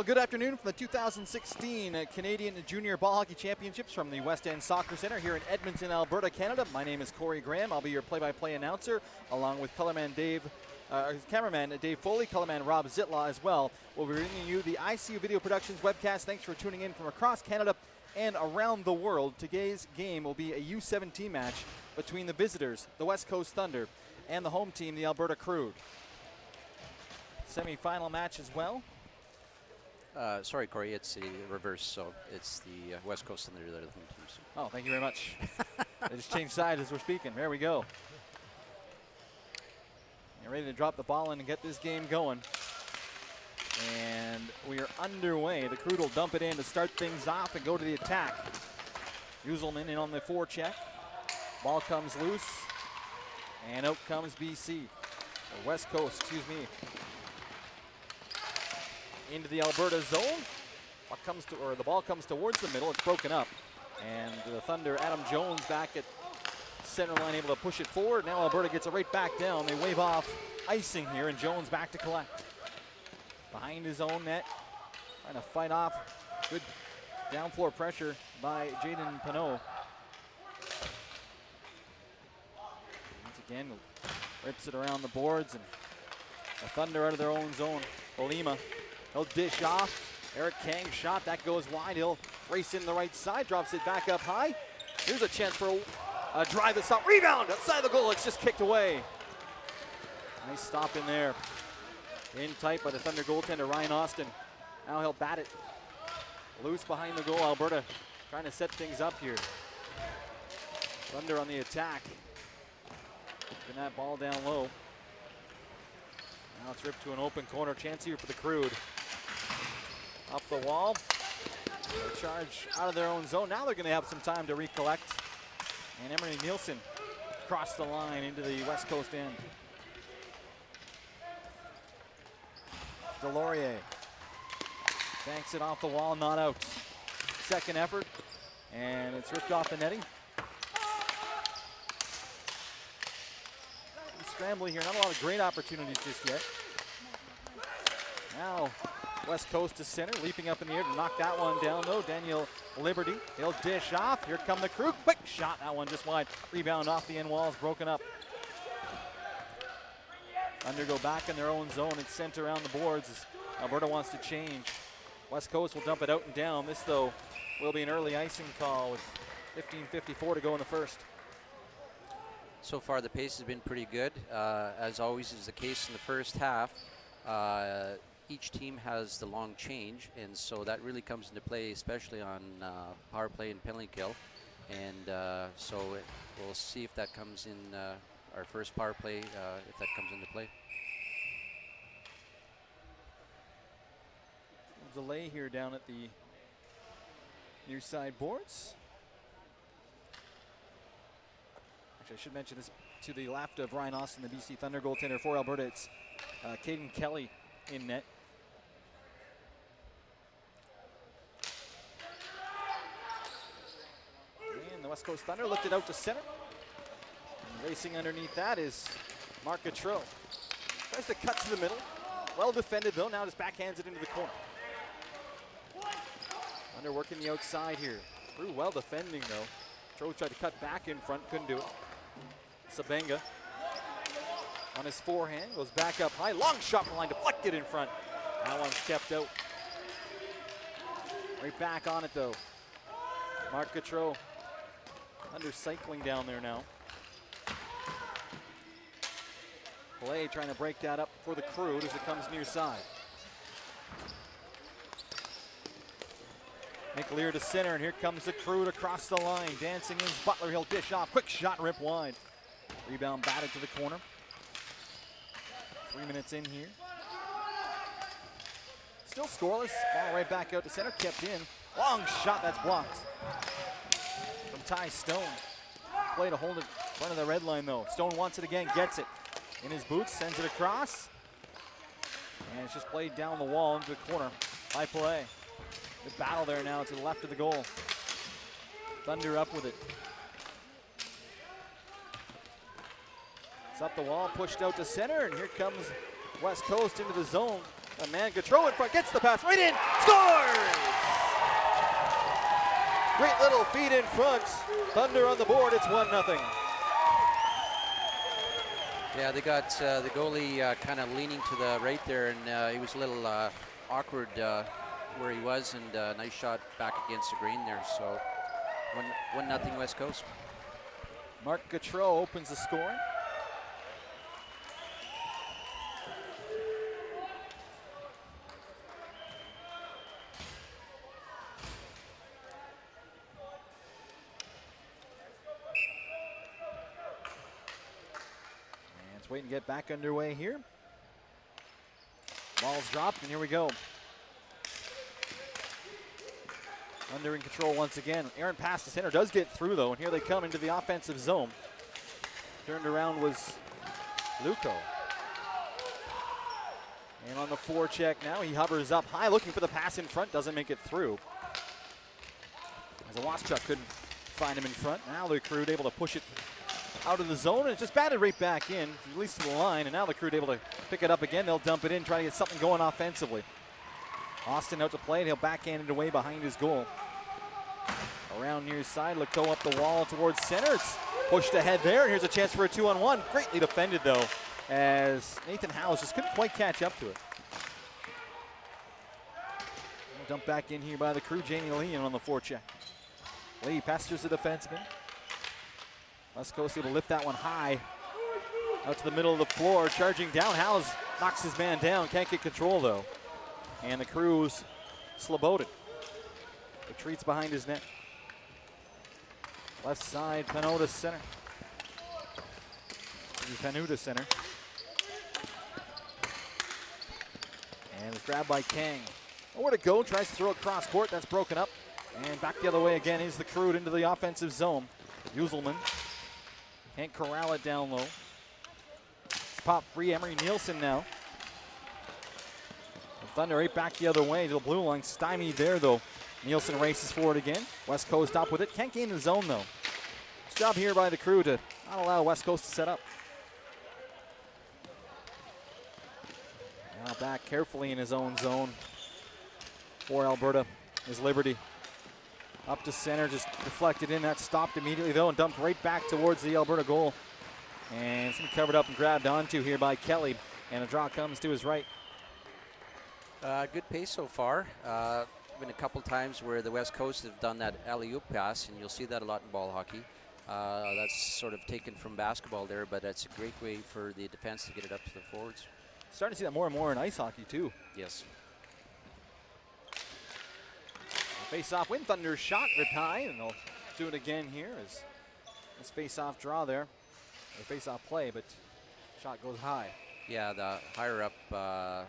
Well, good afternoon from the 2016 Canadian Junior Ball Hockey Championships from the West End Soccer Centre here in Edmonton, Alberta, Canada. My name is Corey Graham. I'll be your play-by-play announcer, along with cameraman Dave Foley, colorman Rob Zitlaw as well. We'll be bringing you the ICU Video Productions webcast. Thanks for tuning in from across Canada and around the world. Today's game will be a U-17 match between the visitors, the West Coast Thunder, and the home team, the Alberta Crude. Semi-final match as well. Sorry, Corey, it's the reverse, so it's the West Coast Thunder that are the home team. So. Oh, thank you very much. They just changed sides as we're speaking. There we go. You're ready to drop the ball in and get this game going. And we are underway. The Crude will dump it in to start things off and go to the attack. Uselman in on the forecheck. Ball comes loose. And out comes BC. Or West Coast, excuse me. Into the Alberta zone. The ball comes towards the middle. It's broken up. And the Thunder, Adam Jones back at center line, able to push it forward. Now Alberta gets it right back down. They wave off icing here, and Jones back to collect. Behind his own net, trying to fight off good down floor pressure by Jaden Pinot. Once again, rips it around the boards, and the Thunder out of their own zone. Olima, he'll dish off. Eric Kang's shot, that goes wide. He'll race in the right side, drops it back up high. Here's a chance for a drive that's stop. Rebound outside the goal, it's just kicked away. Nice stop in there. In tight by the Thunder goaltender, Ryan Austin. Now he'll bat it loose behind the goal. Alberta trying to set things up here. Thunder on the attack. Getting that ball down low. Now it's ripped to an open corner. Chance here for the Crude. Up the wall. They charge out of their own zone. Now they're going to have some time to recollect. And Emery Nielsen crossed the line into the West Coast end. Delorier banks it off the wall, not out. Second effort, and it's ripped off the netting. Scrambling here, not a lot of great opportunities just yet. Now West Coast to center, leaping up in the air to knock that one down though. Daniel Liberty, he'll dish off. Here come the Crew, quick shot, that one just wide. Rebound off the end walls, broken up. Thunder go back in their own zone and center around the boards as Alberta wants to change. West Coast will dump it out and down. This, though, will be an early icing call with 15:54 to go in the first. So far, the pace has been pretty good. As always is the case in the first half, each team has the long change, and so that really comes into play, especially on power play and penalty kill. And we'll see if that comes in our first power play, if that comes into play. Delay here down at the near side boards. Actually, I should mention this to the left of Ryan Austin, the BC Thunder goaltender for Alberta. It's Caden Kelly in net. And the West Coast Thunder looked it out to center. And racing underneath that is Marc Gautreau. Tries to cut to the middle. Well defended though, now just backhands it into the corner. Thunder working the outside here. Crew well defending though. Gautreau tried to cut back in front, couldn't do it. Sabenga on his forehand, goes back up high. Long shot from the line, deflected in front. That one's kept out. Right back on it though. Marc Gautreau under cycling down there now. Play trying to break that up for the Crude as it comes near side. Nick Lear to center, and here comes the Crude across the line. Dancing in Butler, he'll dish off. Quick shot, rip wide. Rebound batted to the corner. 3 minutes in here. Still scoreless. Ball right back out to center, kept in. Long shot, that's blocked. From Ty Stone. Play to hold it in front of the red line though. Stone wants it again, gets it. In his boots, sends it across. And it's just played down the wall into the corner. High play. Good battle there now to the left of the goal. Thunder up with it. It's up the wall, pushed out to center, and here comes West Coast into the zone. A man, Gautreau in front, gets the pass right in, scores! Great little feed in front. Thunder on the board, it's 1-0. Yeah, they got the goalie kind of leaning to the right there, and he was a little awkward where he was, and nice shot back against the green there. So 1-0 West Coast. Mark Gautreau opens the scoring. Waiting to get back underway here. Ball's dropped, and here we go. Under in control once again. Aaron pass to center, does get through though, and here they come into the offensive zone. Turned around was Luco. And on the forecheck now, he hovers up high, looking for the pass in front, doesn't make it through. As Waschuk couldn't find him in front. Now the Crude able to push it out of the zone, and it's just batted right back in, at least to the line, and now the Crude able to pick it up again. They'll dump it in, try to get something going offensively. Austin out to play, and he'll backhand it away behind his goal. Around near side, Leco up the wall towards center. It's pushed ahead there, and here's a chance for a 2-on-1. Greatly defended, though, as Nathan Howes just couldn't quite catch up to it. Dumped back in here by the Crude. Jamie Lee on the forecheck. Lee pesters the defenseman. West Coast able to lift that one high out to the middle of the floor, charging down. Howes knocks his man down, can't get control though. And the Crew's Slobodan retreats behind his net. Left side, Penuta center. Penuta center. And it's grabbed by Kang. Nowhere to go, tries to throw it cross court, that's broken up. And back the other way again is the Crude into the offensive zone. Uselman can't corral it down low. It's pop free, Emery Nielsen now. The Thunder right back the other way to the blue line, stymied there though. Nielsen races forward again. West Coast up with it, can't gain the zone though. It's job here by the Crew to not allow West Coast to set up. Now back carefully in his own zone for Alberta is Liberty. Up to center, just deflected in. That stopped immediately though and dumped right back towards the Alberta goal. And it's covered up and grabbed onto here by Kelly. And a draw comes to his right. Good pace so far. Been a couple times where the West Coast have done that alley-oop pass, and you'll see that a lot in ball hockey. That's sort of taken from basketball there, but that's a great way for the defense to get it up to the forwards. Starting to see that more and more in ice hockey too. Yes. Face-off win, Thunder shot ripped high, and they'll do it again here as this face-off draw there. Or face-off play, but shot goes high. Yeah, the higher up,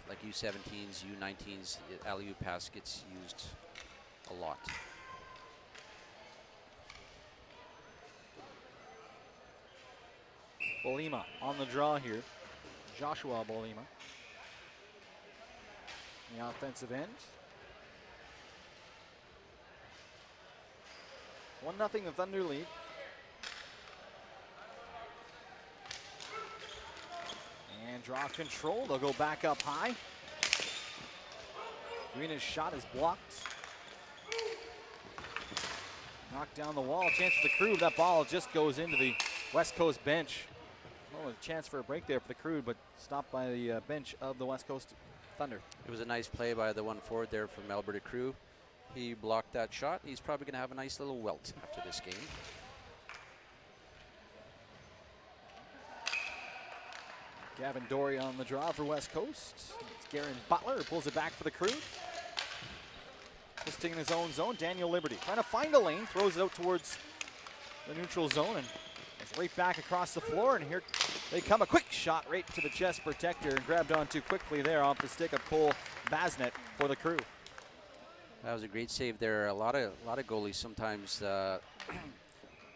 like U-17s, U-19s, alley-oop pass gets used a lot. Bolima on the draw here. Joshua Bolima. The offensive end. 1-0 the Thunder lead. And draw control, they'll go back up high. Green's shot is blocked. Knocked down the wall, chance for the Crew. That ball just goes into the West Coast bench. Well, a chance for a break there for the Crew, but stopped by the bench of the West Coast Thunder. It was a nice play by the one forward there from Alberta Crew. He blocked that shot. He's probably going to have a nice little welt after this game. Gavin Dory on the draw for West Coast. It's Garen Butler who pulls it back for the Crew. Just in his own zone. Daniel Liberty trying to find a lane, throws it out towards the neutral zone, and it's right back across the floor. And here they come, a quick shot right to the chest protector and grabbed onto quickly there off the stick of Cole Basnet for the Crew. That was a great save there. A lot of goalies sometimes the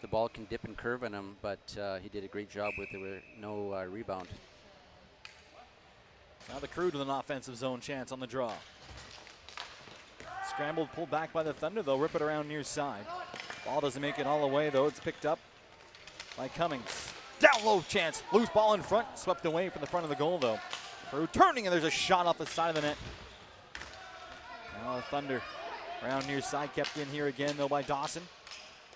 ball can dip and curve on him, but he did a great job with it with no rebound. Now the Crew with an offensive zone chance on the draw. Scrambled, pulled back by the Thunder. They'll rip it around near side. Ball doesn't make it all the way though. It's picked up by Cummings. Down low chance. Loose ball in front. Swept away from the front of the goal though. Crude turning, and there's a shot off the side of the net. Now the Thunder around near side, kept in here again though by Dawson.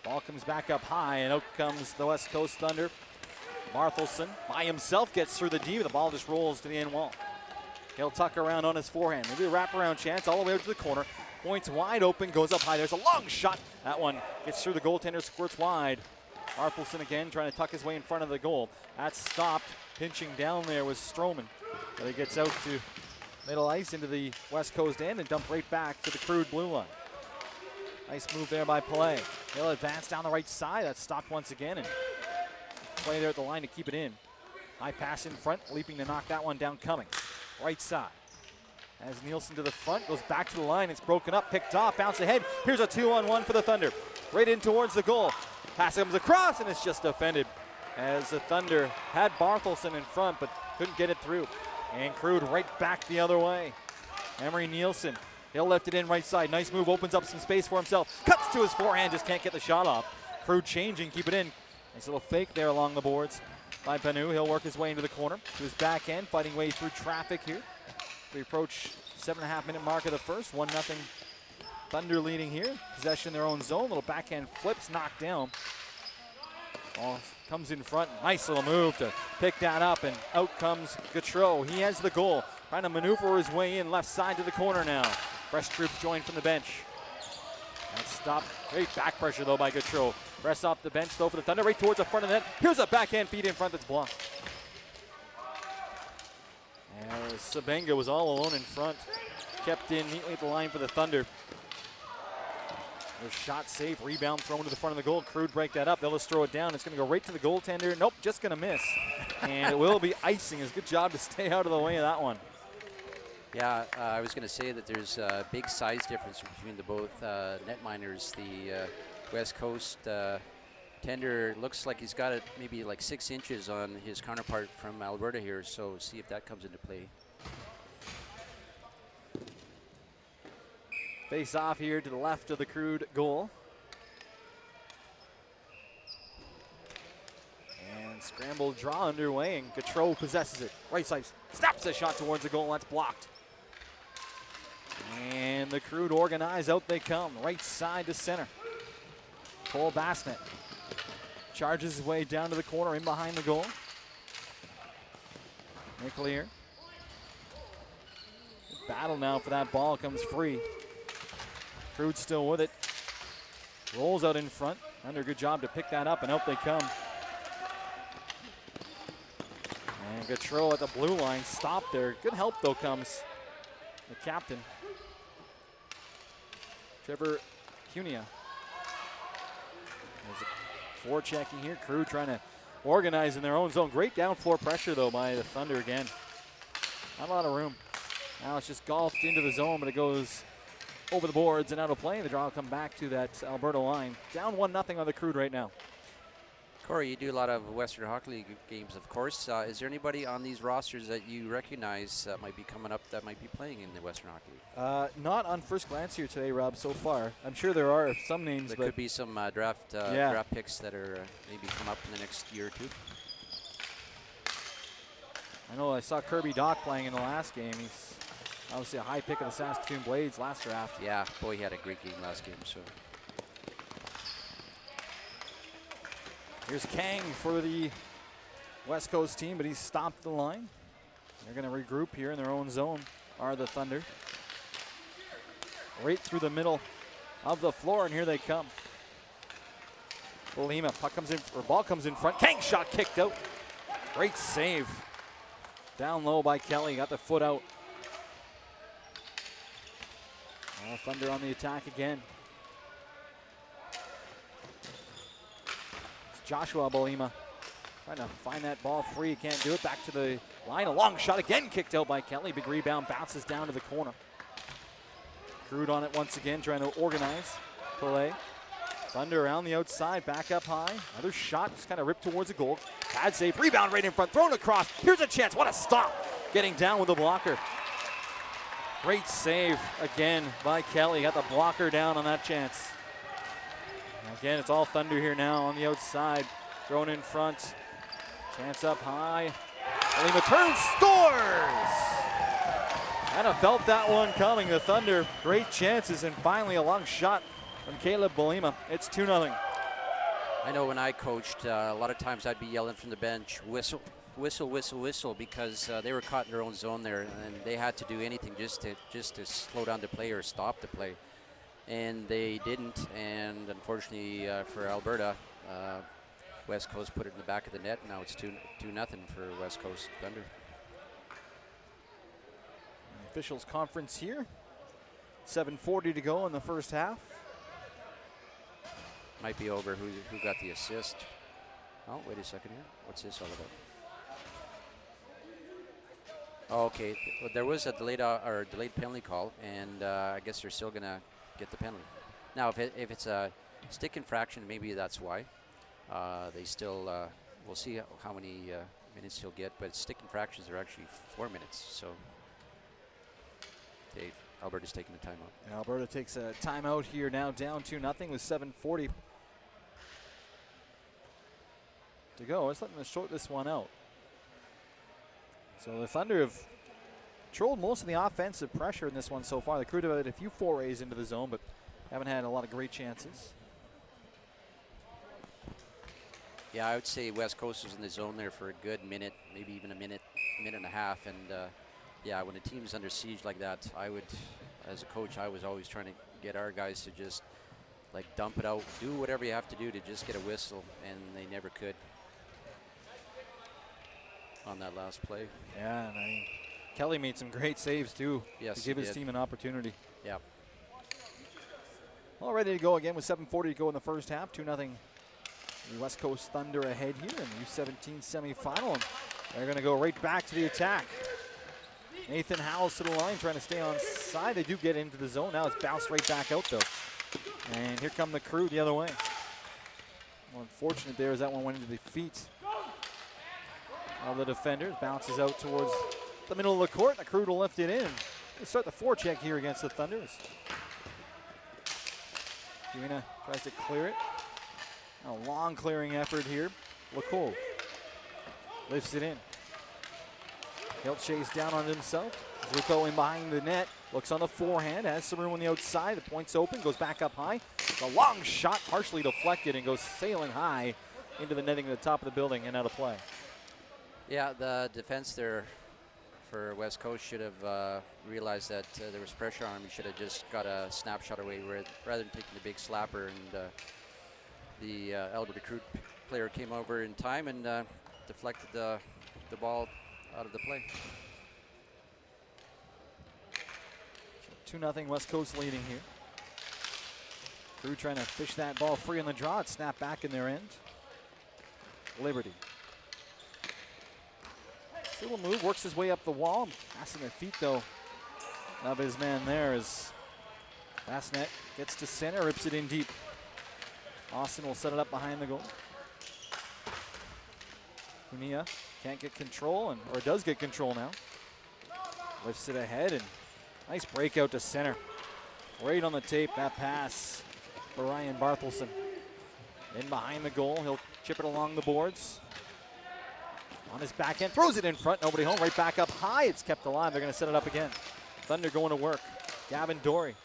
Ball comes back up high, and out comes the West Coast Thunder. Barthelson by himself gets through the D, but the ball just rolls to the end wall. He'll tuck around on his forehand. Maybe a wraparound chance all the way out to the corner. Points wide open, goes up high. There's a long shot. That one gets through the goaltender, squirts wide. Barthelson again trying to tuck his way in front of the goal. That's stopped. Pinching down there was Stroman. But he gets out to middle ice into the West Coast end and dumped right back to the Crude blue line. Nice move there by Pellet. He'll advance down the right side. That's stopped once again, and play there at the line to keep it in. High pass in front, leaping to knock that one down. Cummings, right side. As Nielsen to the front, goes back to the line. It's broken up, picked off, bounce ahead. Here's a 2-on-1 for the Thunder. Right in towards the goal. Pass comes across, and it's just defended. As the Thunder had Barthelson in front, but couldn't get it through. And Crude right back the other way. Emery Nielsen, he'll lift it in right side. Nice move, opens up some space for himself. Cuts to his forehand, just can't get the shot off. Crude changing, keep it in. Nice little fake there along the boards by Panu. He'll work his way into the corner to his back end, fighting way through traffic here. We approach 7.5-minute mark of the first. 1-0 Thunder leading here. Possession in their own zone. Little backhand flips, knocked down. Ball comes in front. Nice little move to pick that up, and out comes Gautreau. He has the goal. Trying to maneuver his way in left side to the corner now. Fresh troops join from the bench. That's stopped. Great back pressure though by Gautreau. Press off the bench though for the Thunder, right towards the front of the net. Here's a backhand feed in front that's blocked. And Sabenga was all alone in front. Kept in neatly at the line for the Thunder. There's shot safe, rebound thrown to the front of the goal. Crude break that up. They'll just throw it down. It's going to go right to the goaltender. Nope, just going to miss. And it will be icing. It's a good job to stay out of the way of that one. Yeah, I was going to say that there's a big size difference between the both netminers. The West Coast tender looks like he's got it maybe like 6 inches on his counterpart from Alberta here, so see if that comes into play. Face off here to the left of the Crude goal. And scramble draw underway, and Gautreau possesses it. Right side, snaps a shot towards the goal, and that's blocked. And the Crude organize, out they come. Right side to center. Cole Bassnett charges his way down to the corner, in behind the goal. McLear. Battle now for that ball, comes free. Crude still with it. Rolls out in front. Under, good job to pick that up, and out they come. And Gautreau at the blue line, stopped there. Good help though comes the captain, Trevor Cunha. There's a forechecking here. Crude trying to organize in their own zone. Great down floor pressure though by the Thunder again. Not a lot of room. Now it's just golfed into the zone, but it goes over the boards and out of play. The draw will come back to that Alberta line. Down 1-0 on the Crude right now. Corey, you do a lot of Western Hockey League games, of course. Is there anybody on these rosters that you recognize that might be coming up that might be playing in the Western Hockey League? Not on first glance here today, Rob, so far. I'm sure there are some names. There but could be some draft picks that are maybe come up in the next year or two. I know I saw Kirby Dock playing in the last game. He's obviously a high pick of the Saskatoon Blades last draft. Yeah, boy, he had a great game last game. So here's Kang for the West Coast team, but he's stopped the line. They're going to regroup here in their own zone, are the Thunder. Right through the middle of the floor, and here they come. Bolima, puck comes in, or ball comes in front. Kang shot kicked out. Great save. Down low by Kelly, got the foot out. Thunder on the attack again. It's Joshua Bolima trying to find that ball free. Can't do it. Back to the line. A long shot again kicked out by Kelly. Big rebound, bounces down to the corner. Crude on it once again, trying to organize. Pellet. Thunder around the outside, back up high. Another shot, just kind of ripped towards the goal. Pad save, rebound right in front, thrown across. Here's a chance, what a stop. Getting down with the blocker. Great save again by Kelly. Got the blocker down on that chance. And again, it's all Thunder here now on the outside. Thrown in front. Chance up high. Olima turns, scores! Kind of felt that one coming. The Thunder, great chances, and finally a long shot from Caleb Olima. It's 2-0. I know when I coached, a lot of times I'd be yelling from the bench, whistle, whistle, whistle, whistle, because they were caught in their own zone there, and they had to do anything just to slow down the play or stop the play, and they didn't. And unfortunately for Alberta, West Coast put it in the back of the net. Now it's 2-0 for West Coast Thunder. Officials conference here. 7:40 to go in the first half. Might be over who got the assist. Oh, wait a second here. What's this all about? Oh, okay. Well, there was a delayed penalty call, and I guess they're still gonna get the penalty. Now, if it's a stick infraction, maybe that's why. They still we'll see how many minutes he'll get, but stick infractions are actually 4 minutes. So Alberta's taking the timeout. And Alberta takes a timeout here now, down 2-0 with 7:40 to go. Let's let them short this one out. So the Thunder have controlled most of the offensive pressure in this one so far. The Crude have had a few forays into the zone, but haven't had a lot of great chances. Yeah, I would say West Coast was in the zone there for a good minute, maybe even a minute and a half. And yeah, when a team's under siege like that, I would, as a coach, I was always trying to get our guys to just like dump it out, do whatever you have to do to just get a whistle, and they never could on that last play. Yeah, and Kelly made some great saves too, yes, to give his team an opportunity. Yeah. All ready to go again with 7:40 to go in the first half. 2-0 West Coast Thunder ahead here in the U-17 semifinal, and they're going to go right back to the attack. Nathan Howells to the line, trying to stay on side. They do get into the zone. Now it's bounced right back out, though. And here come the Crude the other way. Well, unfortunate there as that one went into the feet of the defenders. Bounces out towards the middle of the court. The Crude will lift it in. They start the forecheck here against the Thunders. Duena tries to clear it. A long clearing effort here. LaCole lifts it in. He'll chase down on himself. Zuko in behind the net. Looks on the forehand. Has some room on the outside. The point's open. Goes back up high. A long shot, partially deflected, and goes sailing high into the netting at the top of the building and out of play. Yeah, the defense there for West Coast should have realized that there was pressure on him. He should have just got a snapshot away rather than taking the big slapper. And the Alberta Crude player came over in time and deflected the ball out of the play. 2-0 West Coast leading here. Crude trying to fish that ball free on the draw. It snapped back in their end. Liberty. Little move, works his way up the wall. Passing the feet, though, of his man there as Bassnet gets to center, rips it in deep. Austin will set it up behind the goal. Hunia can't get control, or does get control now. Lifts it ahead, and nice breakout to center. Right on the tape, that pass for Ryan Barthelson. In behind the goal, he'll chip it along the boards. On his backhand, throws it in front, nobody home, right back up high. It's kept alive, they're gonna set it up again. Thunder going to work. Gavin Dory.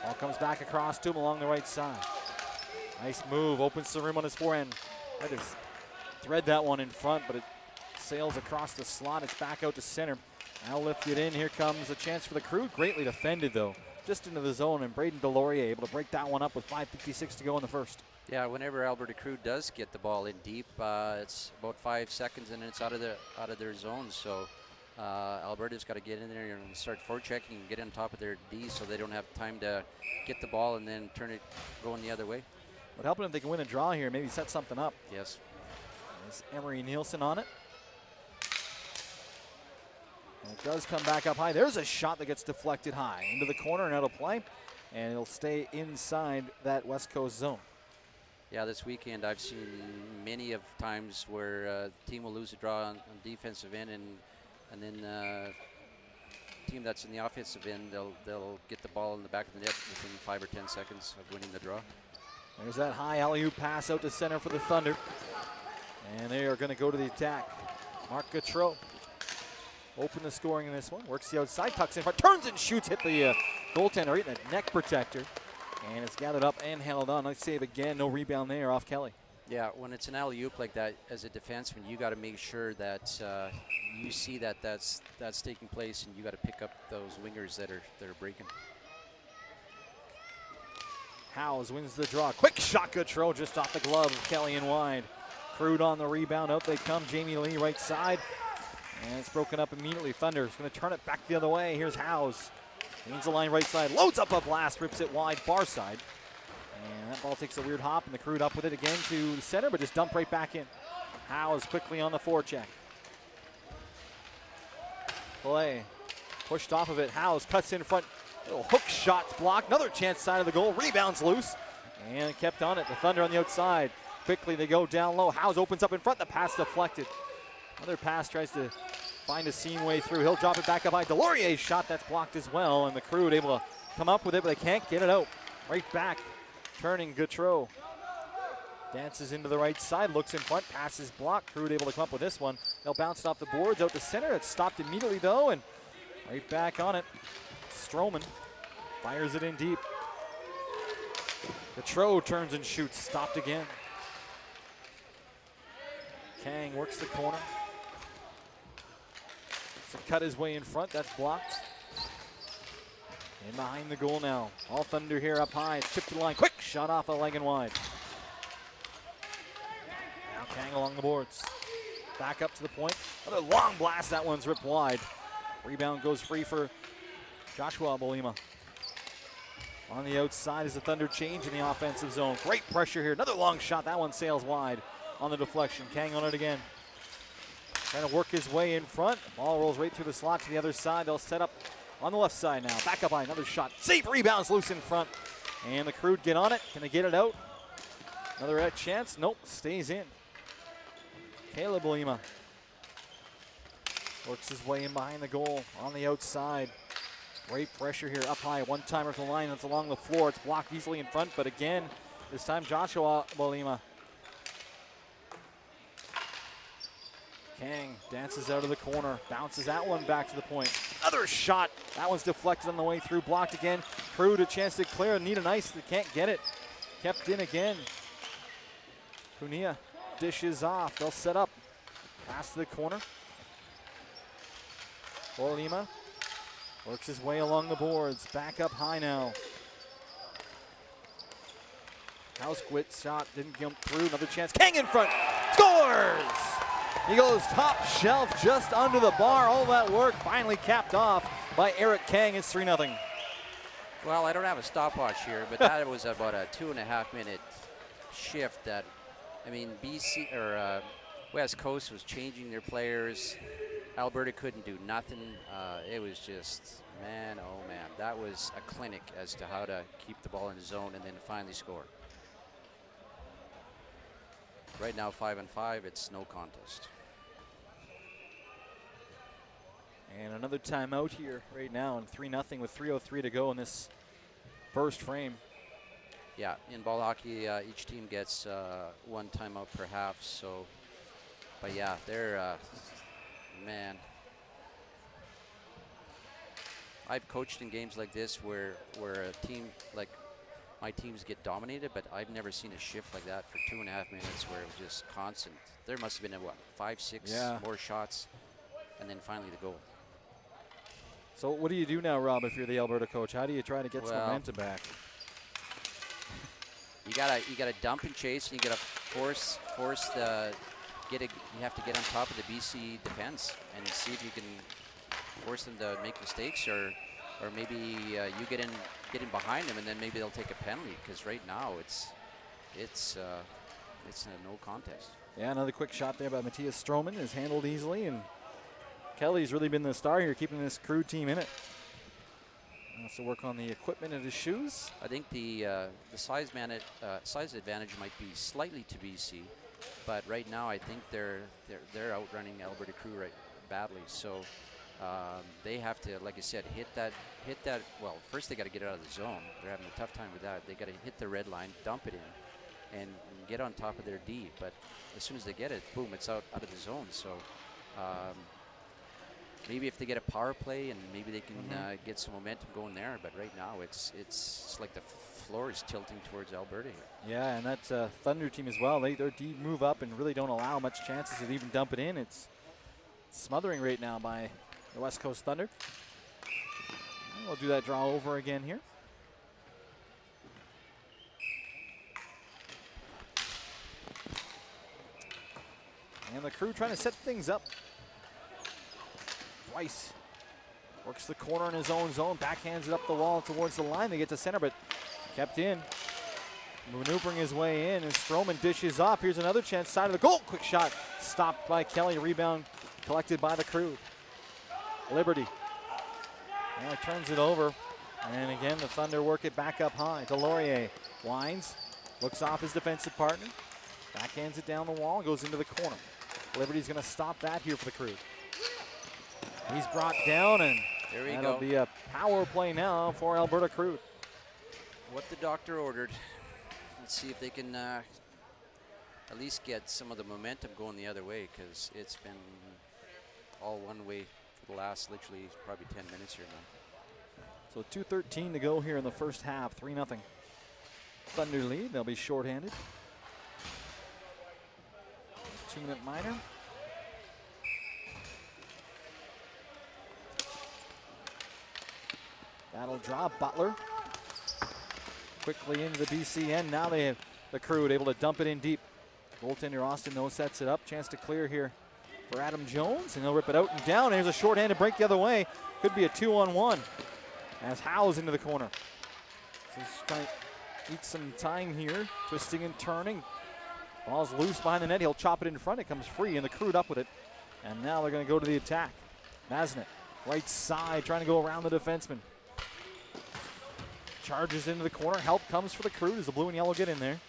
Ball comes back across to him along the right side. Nice move, opens the room on his forehand. That is thread that one in front, but it sails across the slot. It's back out to center. Now lift it in, here comes a chance for the Crude. Greatly defended though, just into the zone, and Braden Delorier able to break that one up with 5:56 to go in the first. Yeah, whenever Alberta Crude does get the ball in deep, it's about 5 seconds and it's out of their zone. So Alberta's got to get in there and start forechecking and get on top of their D so they don't have time to get the ball and then turn it going the other way. Would help them if they can win a draw here, maybe set something up. Yes. There's Emery Nielsen on it. And it does come back up high. There's a shot that gets deflected high into the corner and out of play, and it'll stay inside that West Coast zone. Yeah, this weekend I've seen many of times where the team will lose a draw on defensive end, and then team that's in the offensive end, they'll get the ball in the back of the net within 5 or 10 seconds of winning the draw. There's that high alley-oop pass out to center for the Thunder, and they are going to go to the attack. Mark Gautreau open the scoring in this one. Works the outside, tucks in front, turns and shoots, hit the goaltender right in the neck protector. And it's gathered up and held on. Nice save again. No rebound there off Kelly. Yeah, when it's an alley-oop like that, as a defenseman, you got to make sure that you see that that's taking place, and you got to pick up those wingers that are breaking. Howes wins the draw. Quick shot, Gautreau just off the glove of Kelly and wide. Crude on the rebound. Out they come. Jamie Lee right side. And it's broken up immediately. Thunder's going to turn it back the other way. Here's Howes. Gains the line right side. Loads up a blast. Rips it wide far side. And that ball takes a weird hop. And the Crude up with it again to center, but just dumped right back in. Howes quickly on the forecheck. Play. Pushed off of it. Howes cuts in front. Little hook shot's blocked. Another chance side of the goal. Rebounds loose. And kept on it. The Thunder on the outside. Quickly they go down low. Howes opens up in front. The pass deflected. Another pass tries to find a seam way through. He'll drop it back up high. Delorier's shot that's blocked as well. And the Crude able to come up with it, but they can't get it out. Right back. Turning Gautreau. Dances into the right side. Looks in front. Passes blocked. Crude able to come up with this one. They'll bounce it off the boards out to center. It's stopped immediately though. And right back on it. Stroman fires it in deep. Gautreau turns and shoots. Stopped again. Kang works the corner. So cut his way in front. That's blocked. And behind the goal now. All Thunder here up high. It's tipped to the line. Quick shot off a leg and wide. Now Kang along the boards. Back up to the point. Another long blast. That one's ripped wide. Rebound goes free for Joshua Bolima. On the outside is the Thunder change in the offensive zone. Great pressure here. Another long shot. That one sails wide on the deflection. Kang on it again. Trying to work his way in front. Ball rolls right through the slot to the other side. They'll set up on the left side now. Back up by another shot. Safe rebounds loose in front. And the Crude get on it. Can they get it out? Another chance. Nope. Stays in. Caleb Bolima works his way in behind the goal on the outside. Great pressure here up high. One timer from the line that's along the floor. It's blocked easily in front, but again, this time Joshua Bolima. Kang dances out of the corner, bounces that one back to the point. Another shot. That one's deflected on the way through, blocked again. Crude a chance to clear. Need an ice. They can't get it. Kept in again. Punia dishes off. They'll set up. Pass to the corner. Bolima works his way along the boards. Back up high now. House quit shot. Didn't come through. Another chance. Kang in front. Scores! He goes top shelf just under the bar. All that work finally capped off by Eric Kang. It's 3-0. Well, I don't have a stopwatch here, but that was about a 2.5 minute shift that, I mean, BC or West Coast was changing their players. Alberta couldn't do nothing. It was just, man, oh man, that was a clinic as to how to keep the ball in the zone and then finally score. Right now, 5-5, it's no contest. And another timeout here right now, and 3-0 with 3:03 to go in this first frame. Yeah, in ball hockey, each team gets one timeout per half. So, but yeah, they're man. I've coached in games like this where a team like my teams get dominated, but I've never seen a shift like that for 2.5 minutes where it was just constant. There must have been what 5, 6 more shots, and then finally the goal. So what do you do now, Rob, if you're the Alberta coach? How do you try to get some momentum back? You gotta dump and chase, and you gotta force the you have to get on top of the BC defense and see if you can force them to make mistakes, or maybe you get in behind them, and then maybe they'll take a penalty, because right now it's a no contest. Yeah, another quick shot there by Matthias Stroman is handled easily, and Kelly's really been the star here, keeping this Crude team in it. Wants to work on the equipment and his shoes. I think the size advantage might be slightly to BC, but right now I think they're outrunning Alberta Crude right badly. So they have to, like I said, hit that. Well, first they got to get it out of the zone. They're having a tough time with that. They got to hit the red line, dump it in, and get on top of their D. But as soon as they get it, boom, it's out of the zone. So Um, maybe if they get a power play and maybe they can get some momentum going there. But right now it's like the floor is tilting towards Alberta here. Yeah, and that's a Thunder team as well. Their D move up and really don't allow much chances to even dump it in. It's smothering right now by the West Coast Thunder. And we'll do that draw over again here. And the Crew trying to set things up. Weiss works the corner in his own zone, backhands it up the wall towards the line. They get to center, but kept in. Maneuvering his way in, and Stroman dishes off. Here's another chance, side of the goal. Quick shot, stopped by Kelly. Rebound collected by the Crew. Liberty. Now turns it over. And again, the Thunder work it back up high. Delorier winds, looks off his defensive partner. Backhands it down the wall, goes into the corner. Liberty's going to stop that here for the Crew. He's brought down, and that'll be a power play now for Alberta Crude. What the doctor ordered. Let's see if they can at least get some of the momentum going the other way, because it's been all one way for the last literally probably 10 minutes here now. So 2:13 to go here in the first half, 3-0. Thunder lead, they'll be shorthanded. 2-minute minor. That'll draw Butler. Quickly into the BCN. Now they have the Crew able to dump it in deep. Goaltender Austin, though, sets it up. Chance to clear here for Adam Jones, and they'll rip it out and down. There's a shorthanded break the other way. Could be a 2-on-1 as Howe's into the corner. So he's trying to eat some time here. Twisting and turning. Ball's loose behind the net. He'll chop it in front. It comes free, and the Crew up with it. And now they're going to go to the attack. Masnet, right side, trying to go around the defenseman. Charges into the corner. Help comes for the Crew as the blue and yellow get in there.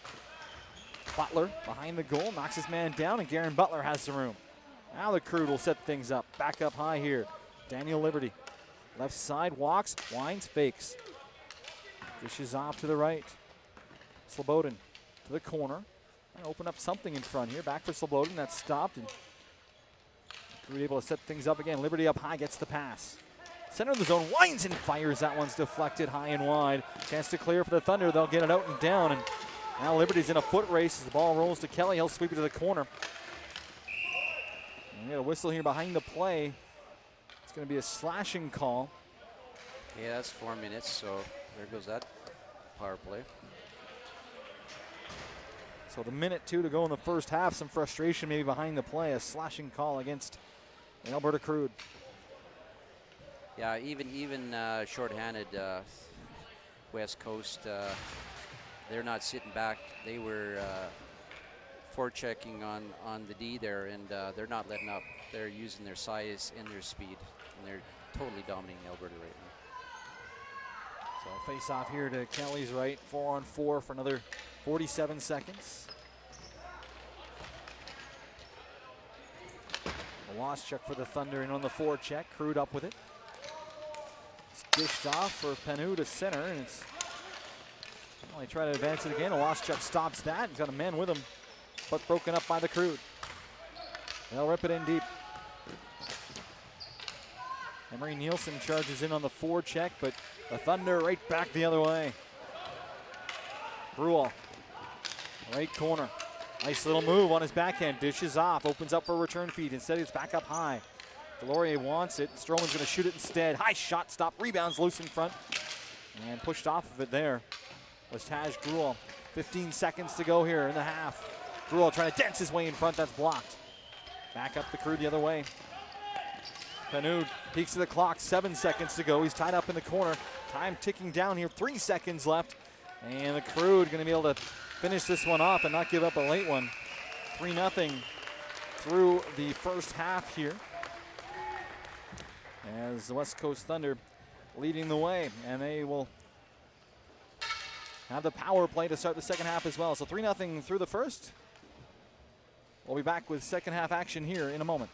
Butler behind the goal, knocks his man down, and Garen Butler has some room. Now the Crew will set things up. Back up high here. Daniel Liberty. Left side, walks, winds, fakes. Dishes off to the right. Slobodin to the corner. Trying to open up something in front here. Back for Slobodin. That's stopped. And Crew able to set things up again. Liberty up high, gets the pass. Center of the zone, winds and fires. That one's deflected high and wide. Chance to clear for the Thunder. They'll get it out and down. And now Liberty's in a foot race as the ball rolls to Kelly. He'll sweep it to the corner. And we got a whistle here behind the play. It's going to be a slashing call. Yeah, that's 4 minutes, so there goes that power play. So the minute 2 to go in the first half. Some frustration maybe behind the play. A slashing call against the Alberta Crude. Yeah, even shorthanded West Coast, they're not sitting back. They were forechecking on the D there, and they're not letting up. They're using their size and their speed, and they're totally dominating Alberta right now. So face off here to Kelly's right. 4-on-4 for another 47 seconds. Waschuk for the Thunder and on the forecheck. Crude up with it. Dished off for Penu to center, and it's, well, they try to advance it again. Waschuk stops that. He's got a man with him, but broken up by the Crew. They'll rip it in deep. Emery Nielsen charges in on the forecheck, but the Thunder right back the other way. Bruhl, right corner. Nice little move on his backhand. Dishes off, opens up for a return feed. Instead, it's back up high. Delorier wants it. Stroman's going to shoot it instead. High shot, stop, rebounds loose in front. And pushed off of it there was Taj Gruel. 15 seconds to go here in the half. Gruel trying to dance his way in front. That's blocked. Back up the Crew the other way. Panud peeks to the clock. 7 seconds to go. He's tied up in the corner. Time ticking down here. 3 seconds left. And the Crew going to be able to finish this one off and not give up a late one. 3-0 through the first half here, as the West Coast Thunder leading the way, and they will have the power play to start the second half as well. So 3-0 through the first. We'll be back with second half action here in a moment.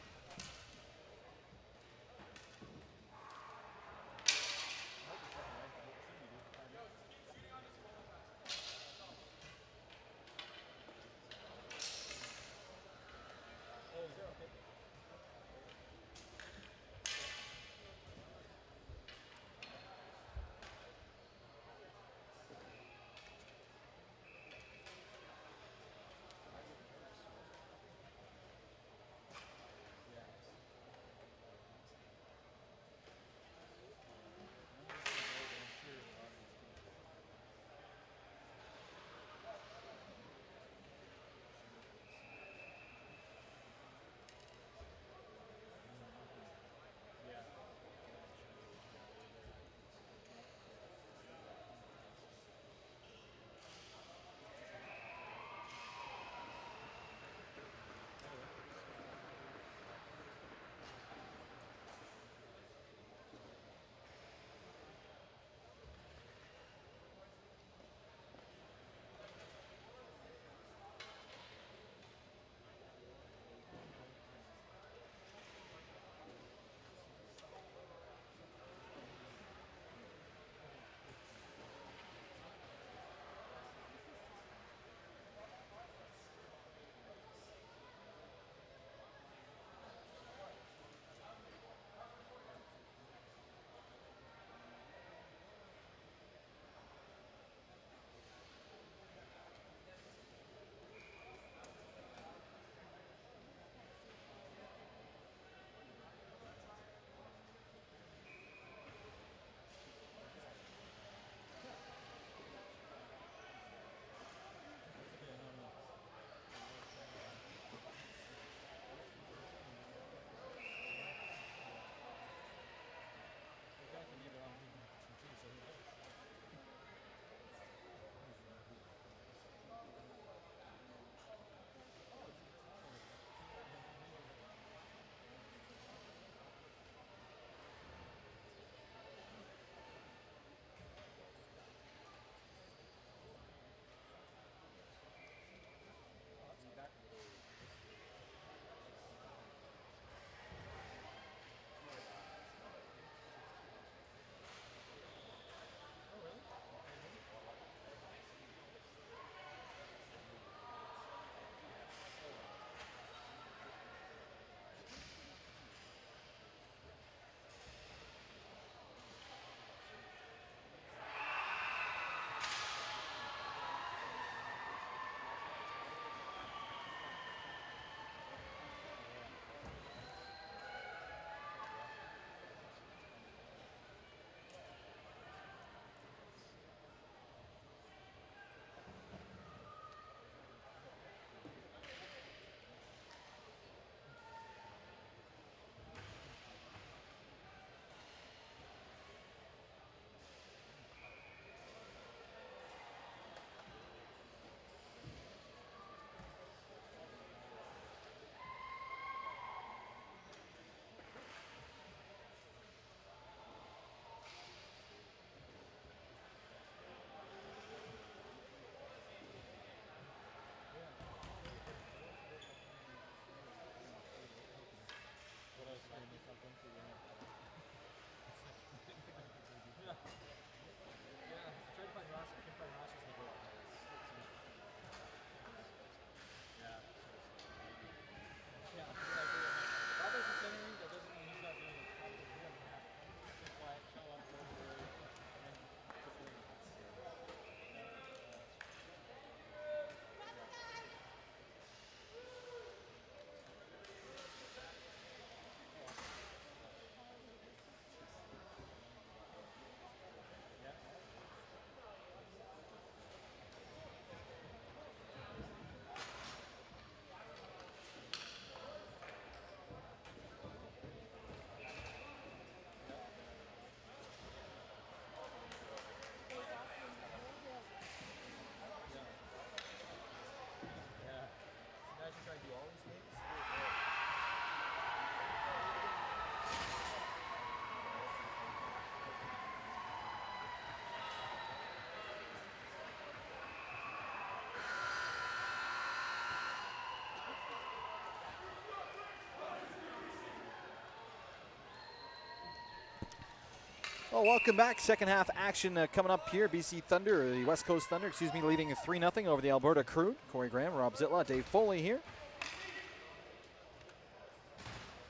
Well, welcome back. Second half action coming up here. BC Thunder, or the West Coast Thunder, excuse me, leading 3-0 over the Alberta Crude. Corey Graham, Rob Zitla, Dave Foley here.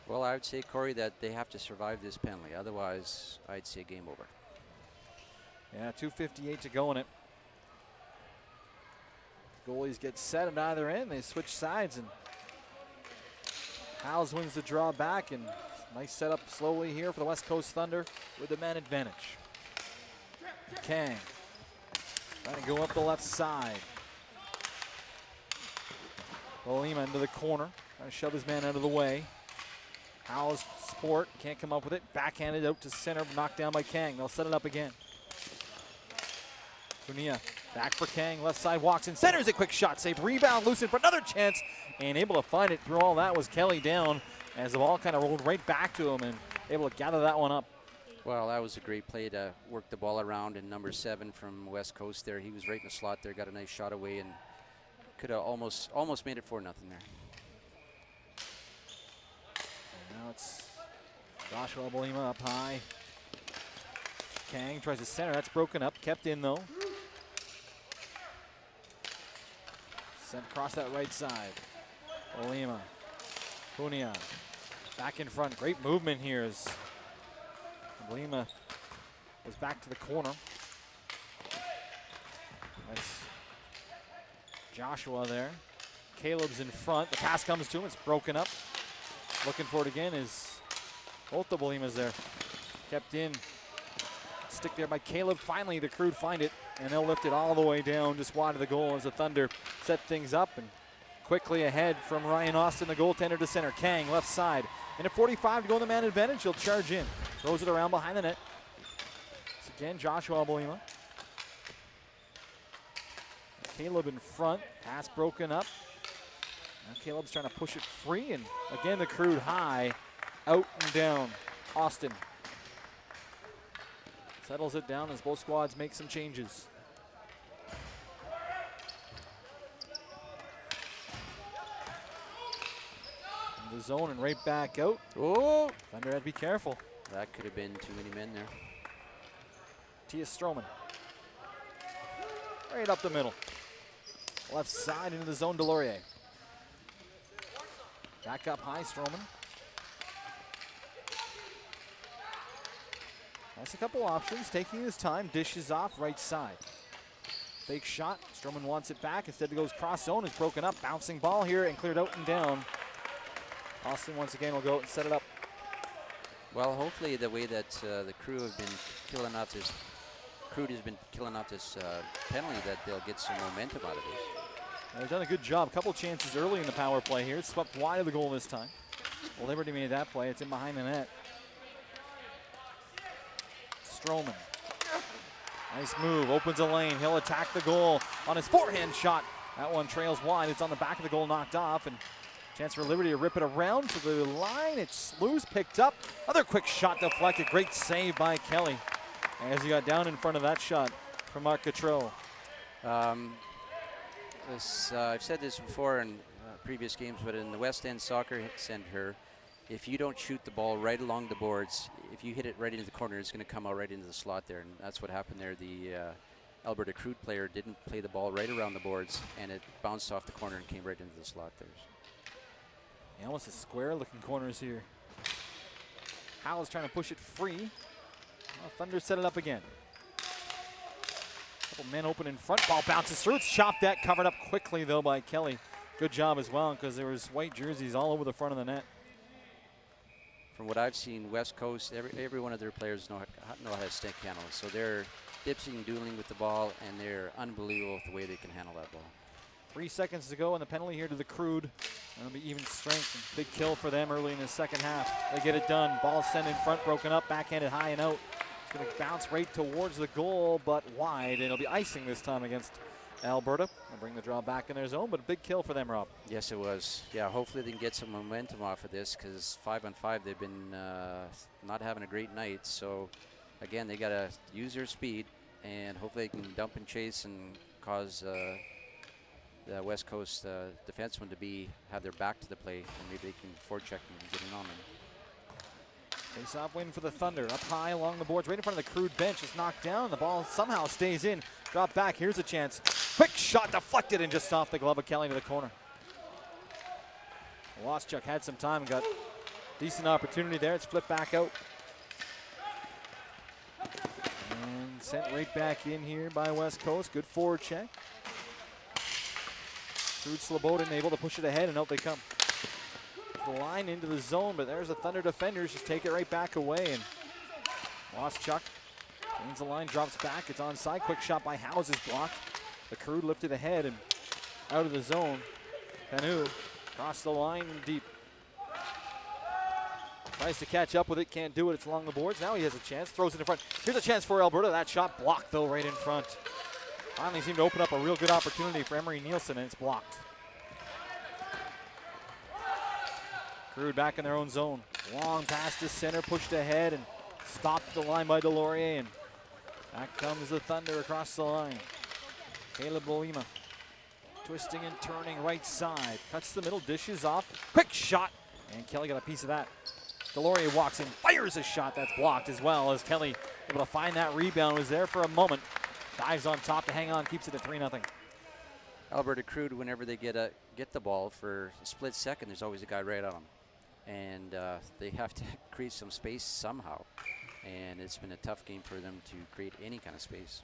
Well, I would say, Corey, that they have to survive this penalty. Otherwise, I'd say game over. Yeah, 2:58 to go in it. Goalies get set at either end. They switch sides, and Howes wins the draw back, and nice setup slowly here for the West Coast Thunder with the man advantage. Kang trying to go up the left side. Olima into the corner, trying to shove his man out of the way. Howes sport, can't come up with it. Backhanded out to center, knocked down by Kang. They'll set it up again. Kunia back for Kang, left side walks in, centers a quick shot save, rebound loosened for another chance, and able to find it through all that was Kelly down as the ball kind of rolled right back to him and able to gather that one up. Well, that was a great play to work the ball around, and number 7 from West Coast there, he was right in the slot there, got a nice shot away, and could have almost made it 4-0 there. And now it's Joshua Bolima up high. Kang tries to center, that's broken up, kept in though. Sent across that right side. Olima, Punia, back in front. Great movement here as Olima was back to the corner. That's Joshua there. Caleb's in front. The pass comes to him. It's broken up. Looking for it again is both the Bolimas there. Kept in. Stick there by Caleb. Finally, the Crude find it, and they'll lift it all the way down just wide of the goal as the Thunder set things up. And quickly ahead from Ryan Austin, the goaltender to center. Kang, left side. And at 45 to go in the man advantage, he'll charge in. Throws it around behind the net. It's again Joshua Bolima. Caleb in front. Pass broken up. Now Caleb's trying to push it free. And again, the Crude high, out and down. Austin settles it down as both squads make some changes. In the zone and right back out. Oh! Thunder had to be careful. That could have been too many men there. Tia Stroman. Right up the middle. Left side into the zone, Delorier. Back up high, Stroman. That's a couple options, taking his time, dishes off right side. Fake shot, Stroman wants it back, instead it goes cross zone, it's broken up, bouncing ball here and cleared out and down. Austin once again will go out and set it up. Well, hopefully the way that the Crude has been killing off this penalty, that they'll get some momentum out of this. They've done a good job, couple chances early in the power play here, it's swept wide of the goal this time. Liberty made that play, it's in behind the net. Stroman. Nice move, opens a lane. He'll attack the goal on his forehand shot. That one trails wide. It's on the back of the goal, knocked off, and chance for Liberty to rip it around to the line. It's loose, picked up. Another quick shot deflected. Great save by Kelly as he got down in front of that shot from Marc Gautreau. I've said this before in previous games, but in the West End Soccer Center, if you don't shoot the ball right along the boards, if you hit it right into the corner, it's going to come out right into the slot there, and that's what happened there. The Alberta Crude player didn't play the ball right around the boards, and it bounced off the corner and came right into the slot there. Yeah, almost a square-looking corners here. Howell's trying to push it free. Well, Thunder set it up again. Couple men open in front. Ball bounces through. It's chopped at, covered up quickly, though, by Kelly. Good job as well, because there was white jerseys all over the front of the net. From what I've seen, West Coast, every one of their players know how to stick handle it. So they're dipsing and dueling with the ball, and they're unbelievable with the way they can handle that ball. 3 seconds to go, and the penalty here to the Crude. That'll be even strength. And big kill for them early in the second half. They get it done. Ball sent in front, broken up, backhanded high and out. It's going to bounce right towards the goal, but wide. And it'll be icing this time against Alberta. They'll bring the draw back in their zone, but a big kill for them, Rob. Yes, it was. Yeah, hopefully they can get some momentum off of this, because 5-on-5 they've been not having a great night. So, again, they got to use their speed, and hopefully they can dump and chase and cause the West Coast defensemen to have their back to the play, and maybe they can forecheck and get in on them. Face-off win for the Thunder. Up high along the boards, right in front of the Crude bench. It's knocked down. The ball somehow stays in. Drop back. Here's a chance. Quick shot deflected and just off the glove of Kelly to the corner. Waschuk had some time and got decent opportunity there. It's flipped back out. And sent right back in here by West Coast. Good forward check. Crude Slobodan able to push it ahead, and out they come. The line into the zone, but there's the Thunder defenders. Just take it right back away, and Waschuk gains the line, drops back. It's onside. Quick shot by Howes is blocked. The Crude lifted ahead and out of the zone. Panu across the line and deep. Tries to catch up with it, can't do it. It's along the boards. Now he has a chance, throws it in front. Here's a chance for Alberta. That shot blocked, though, right in front. Finally seemed to open up a real good opportunity for Emery Nielsen, and it's blocked. Crude back in their own zone. Long pass to center, pushed ahead, and stopped the line by Delorier, and back comes the Thunder across the line. Caleb Bolima twisting and turning right side. Cuts the middle, dishes off. Quick shot, and Kelly got a piece of that. Delorier walks in, fires a shot that's blocked as well, as Kelly able to find that rebound. Was there for a moment. Dives on top to hang on, keeps it at 3-0. Alberta Crude, whenever they get the ball for a split second, there's always a guy right on them. And they have to create some space somehow. And it's been a tough game for them to create any kind of space.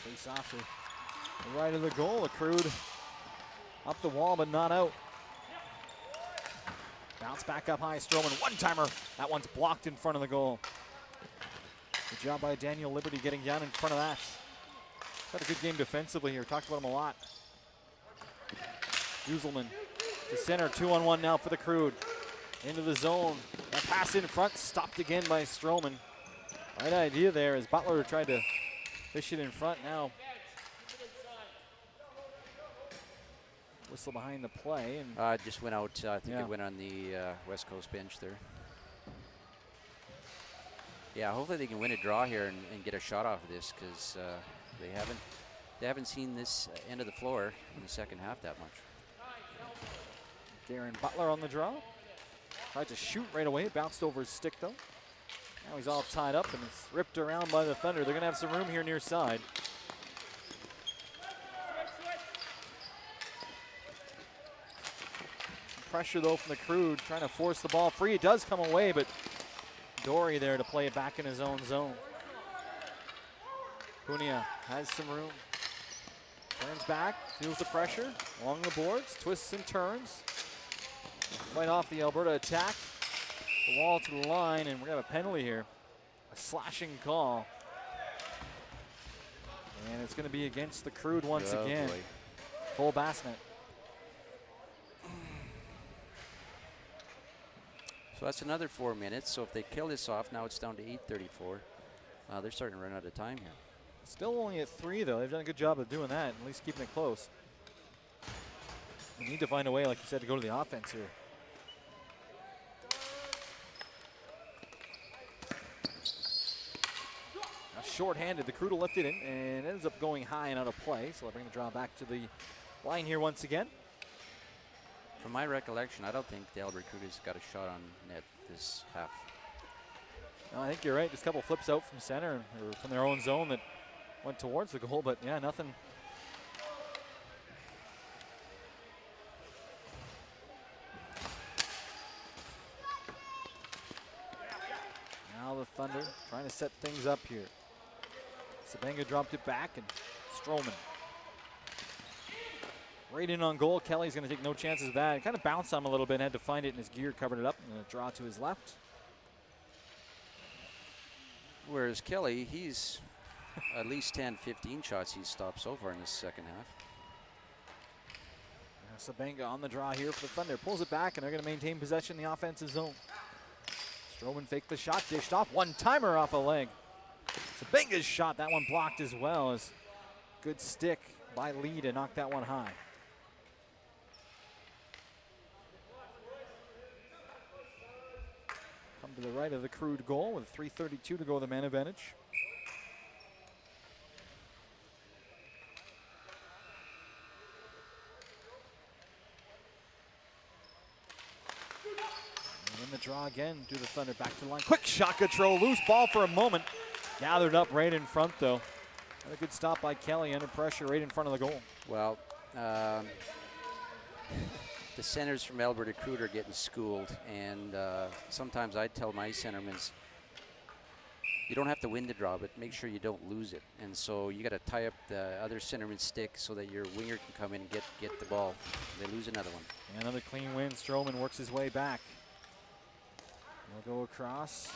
Face off to the right of the goal. The Crude up the wall, but not out. Bounce back up high. Stroman, one-timer. That one's blocked in front of the goal. Good job by Daniel Liberty getting down in front of that. Had a good game defensively here. Talked about him a lot. Duselman to center, 2-on-1 now for the Crude. Into the zone. That pass in front, stopped again by Stroman. Right idea there as Butler tried to fish it in front now. Whistle behind the play. And just went out. I think it went on the West Coast bench there. Yeah, hopefully they can win a draw here and get a shot off of this, because they haven't seen this end of the floor in the second half that much. Darren Butler on the draw. Tried to shoot right away. It bounced over his stick, though. Now he's all tied up, and it's ripped around by the Thunder. They're going to have some room here near side. Some pressure, though, from the Crude, trying to force the ball free. It does come away, but Dory there to play it back in his own zone. Punia has some room. Turns back, feels the pressure along the boards, twists and turns. Fight off the Alberta attack. The wall to the line, and we're going to have a penalty here. A slashing call. And it's going to be against the Crude once again. Boy. Cole Bassnett. So that's another 4 minutes. So if they kill this off, now it's down to 8:34. They're starting to run out of time here. Still only at 3, though. They've done a good job of doing that, at least keeping it close. We need to find a way, like you said, to go to the offense here. Short-handed, the Crude will lift it in, and ends up going high and out of play. So they'll bring the draw back to the line here once again. From my recollection, I don't think the Alberta Crude has got a shot on net this half. No, I think you're right. Just a couple flips out from center or from their own zone that went towards the goal, but yeah, nothing. Now the Thunder trying to set things up here. Sabenga dropped it back, and Stroman. Right in on goal. Kelly's going to take no chances with that. It kind of bounced on him a little bit, had to find it in his gear, covered it up, and a draw to his left. Whereas Kelly, he's at least 10, 15 shots he's stopped so far in this second half. Sabenga on the draw here for the Thunder. Pulls it back, and they're going to maintain possession in the offensive zone. Stroman faked the shot, dished off. One-timer off a leg. Sabenga's shot, that one blocked as well. As good stick by Lee to knock that one high. Come to the right of the Crude goal with 3:32 to go, the man advantage. In the draw again, do the Thunder back to the line. Quick shot control, loose ball for a moment. Gathered up right in front though. And a good stop by Kelly under pressure right in front of the goal. Well, the centers from Alberta Crude are getting schooled, and sometimes I tell my centermen, you don't have to win the draw, but make sure you don't lose it. And so you got to tie up the other centerman's stick so that your winger can come in and get the ball. They lose another one. And another clean win. Stroman works his way back. He'll go across.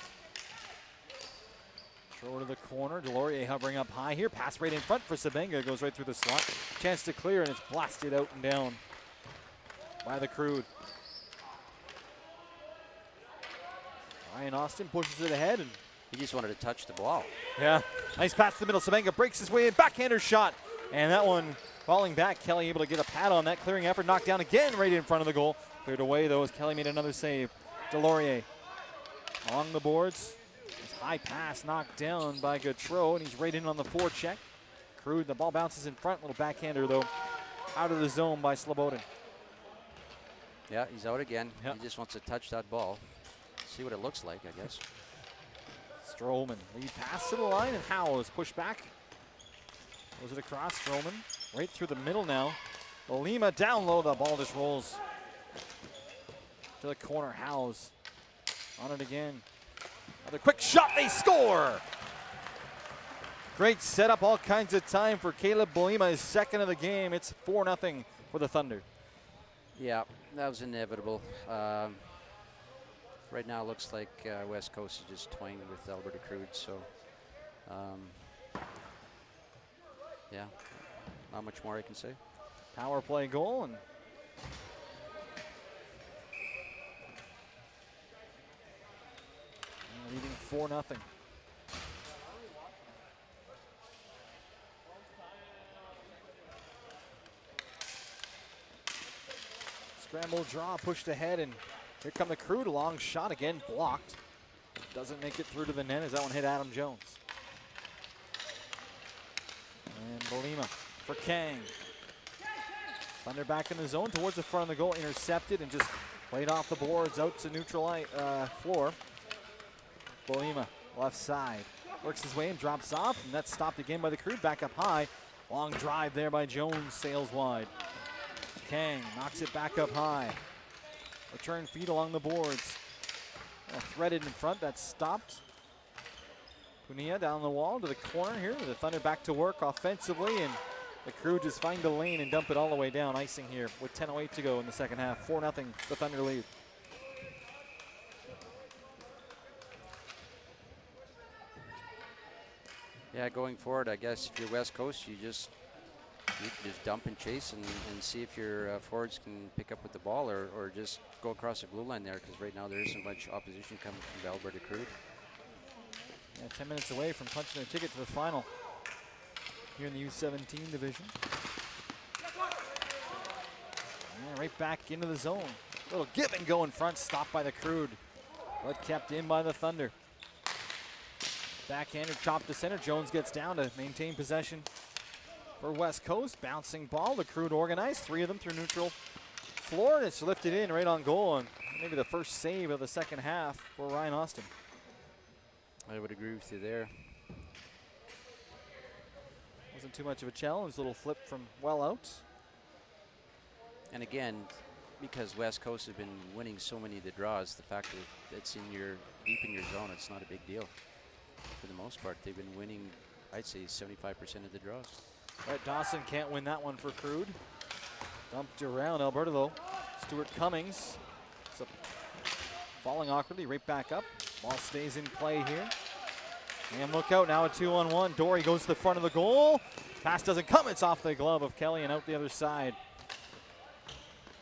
Throw to the corner. Delorier hovering up high here. Pass right in front for Sabenga. Goes right through the slot. Chance to clear, and it's blasted out and down by the Crude. Ryan Austin pushes it ahead, and He just wanted to touch the ball. yeah, nice pass to the middle. Sabenga breaks his way in. Backhander shot. And that one falling back. Kelly able to get a pad on that. Clearing effort. Knocked down again right in front of the goal. Cleared away, though, as Kelly made another save. Delorier along the boards. High pass knocked down by Gautreau, and he's right in on the forecheck. Crude, the ball bounces in front. Little backhander, though, out of the zone by Slobodin. Yeah, he's out again. Yep. He just wants to touch that ball. See what it looks like, I guess. Stroman, lead pass to the line, and Howe is pushed back. Goes it across, Stroman, right through the middle now. Lima down low, the ball just rolls to the corner. Howe's on it again. Another quick shot, they score! Great setup, all kinds of time for Caleb Bolima, his second of the game. It's 4-0 for the Thunder. Yeah, that was inevitable. Right now it looks like West Coast is just toying with Alberta Crude, so yeah, not much more I can say. Power play goal, and leading 4-0. Scramble draw, pushed ahead, and here come the Crude. A long shot again, blocked. Doesn't make it through to the net as that one hit Adam Jones. And Bolima for Kang. Thunder back in the zone towards the front of the goal, intercepted and just played off the boards out to neutral floor. Bolima, left side, works his way and drops off, and that's stopped again by the Crude. Back up high. Long drive there by Jones, sails wide. Kang knocks it back up high. Return feed along the boards. Threaded in front, that's stopped. Punia down the wall to the corner here. The Thunder back to work offensively, and the Crew just find the lane and dump it all the way down. Icing here with 10:08 to go in the second half. 4-0, the Thunder lead. Yeah, going forward, I guess if you're West Coast, you can just dump and chase and see if your forwards can pick up with the ball or just go across the blue line there, because right now there isn't much opposition coming from the Alberta Crude. Yeah, 10 minutes away from punching their ticket to the final here in the U-17 division. And right back into the zone. Little give and go in front, stopped by the Crude, but kept in by the Thunder. Backhander chop to center. Jones gets down to maintain possession for West Coast. Bouncing ball, the Crude organized. 3 of them through neutral floor, and it's lifted in right on goal, and maybe the first save of the second half for Ryan Austin. I would agree with you there. Wasn't too much of a challenge. Little flip from well out. And again, because West Coast has been winning so many of the draws, the fact that it's deep in your zone, it's not a big deal. For the most part, they've been winning, I'd say, 75% of the draws. Brett Dawson can't win that one for Crude. Dumped around Alberta, though. Stuart Cummings. So falling awkwardly, right back up. Ball stays in play here. And look out, now a 2-on-1. Dory goes to the front of the goal. Pass doesn't come, it's off the glove of Kelly and out the other side.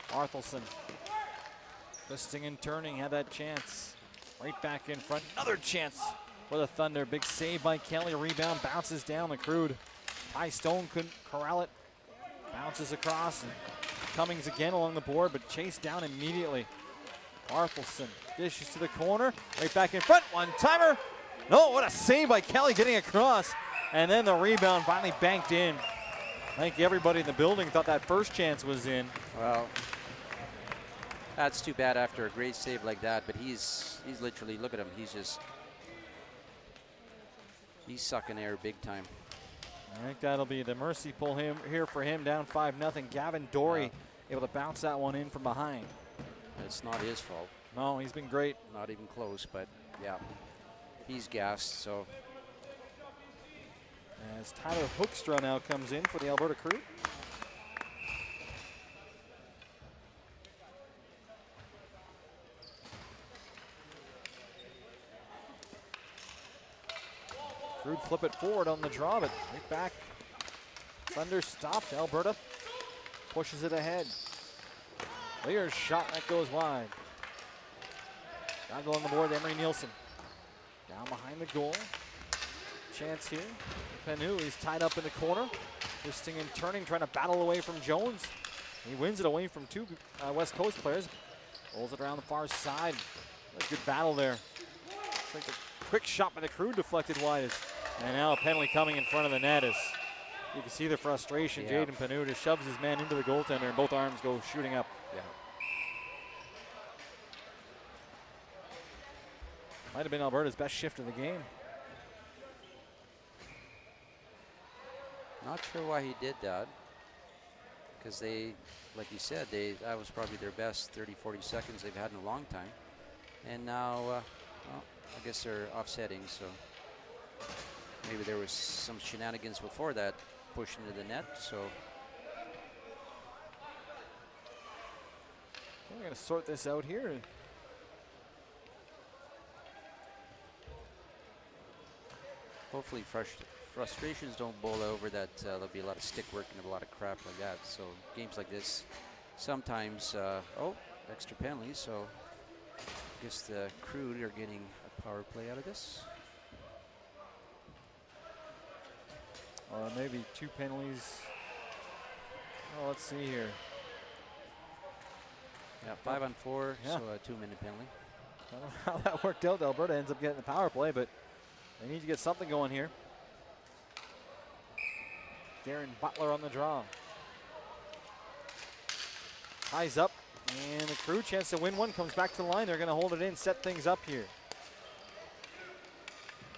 Arthelson, twisting and turning, had that chance. Right back in front, another chance for the Thunder. Big save by Kelly, rebound, bounces down the Crude. Ty Stone couldn't corral it. Bounces across, and Cummings again along the board, but chased down immediately. Arthelson dishes to the corner, right back in front, one-timer. No, what a save by Kelly getting across. And then the rebound finally banked in. I think everybody in the building thought that first chance was in. Well, That's too bad after a great save like that, but he's literally, look at him, he's sucking air big time. I think that'll be the mercy pull here for him, down 5-0. Gavin Dory able to bounce that one in from behind. It's not his fault. No, he's been great. Not even close, but yeah, he's gassed, so. As Tyler Hoekstra now comes in for the Alberta Crude. Crude flip it forward on the draw, but right back. Thunder stopped. Alberta pushes it ahead. Lear's shot that goes wide. Got to go on the board, Emery Nielsen. Down behind the goal. Chance here. Penu, he's tied up in the corner. Twisting and turning, trying to battle away from Jones. He wins it away from two West Coast players. Rolls it around the far side. A good battle there. It's like a quick shot by the Crude deflected wide. And now a penalty coming in front of the net as you can see the frustration. Yeah. Jaden Penu just shoves his man into the goaltender and both arms go shooting up. Yeah. Might have been Alberta's best shift of the game. Not sure why he did that. Because they, like you said, that was probably their best 30-40 seconds they've had in a long time. And now, well, I guess they're offsetting, so maybe there was some shenanigans before that push into the net, so. We're going to sort this out here. Hopefully frustrations don't boil over that there'll be a lot of stick work and a lot of crap like that. So games like this, sometimes, extra penalty, so I guess the Crude are getting a power play out of this. Or maybe two penalties. Oh, let's see here. Yeah, 5-on-4, Yeah. so a 2-minute penalty. I don't know how that worked out. Alberta ends up getting the power play, but they need to get something going here. Darren Butler on the draw. Ties up, and the Crude chance to win one comes back to the line. They're going to hold it in, set things up here.